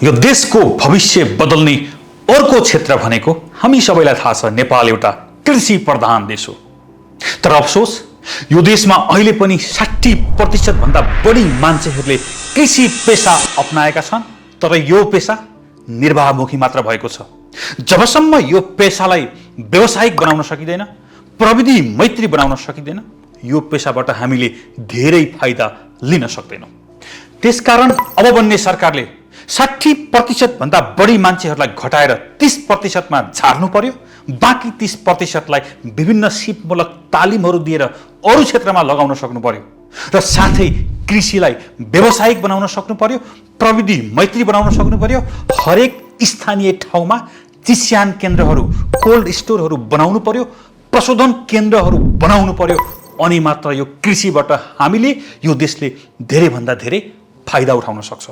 यो देशको भविष्य बदल्ने अर्को क्षेत्र भनेको हामी सबैलाई थाहा छ, नेपाल एउटा कृषि प्रधान देश हो। तर अफसोस यो देशमा अहिले पनि 60% भन्दा बढी मान्छेहरूले कृषि पेशा अपनाएका छन्, तर यो पेशा निर्वाहमुखी मात्र भएको छ। जबसम्म यो पेशालाई व्यावसायिक बनाउन सकिँदैन, प्रविधि मैत्री बनाउन सकिँदैन, यो पेशाबाट हामीले धेरै फाइदा लिन सक्दैनौँ। त्यसकारण अब बन्ने सरकारले 60% भन्दा बढी मान्छेहरूलाई घटाएर 30% मा झार्नु पर्यो। बाँकी 30% लाई विभिन्न सिपमूलक तालिमहरू दिएर अरू क्षेत्रमा लगाउन सक्नु पर्यो र साथै कृषिलाई व्यावसायिक बनाउन सक्नु पर्यो, प्रविधि मैत्री बनाउन सक्नु पर्यो। हरेक स्थानीय ठाउँमा चिस्यान केन्द्रहरू, कोल्ड स्टोरहरू बनाउनु पर्यो, प्रशोधन केन्द्रहरू बनाउनु पर्यो। अनि मात्र यो कृषिबाट हामीले, यो देशले धेरै भन्दा धेरै फाइदा उठाउन सक्छ।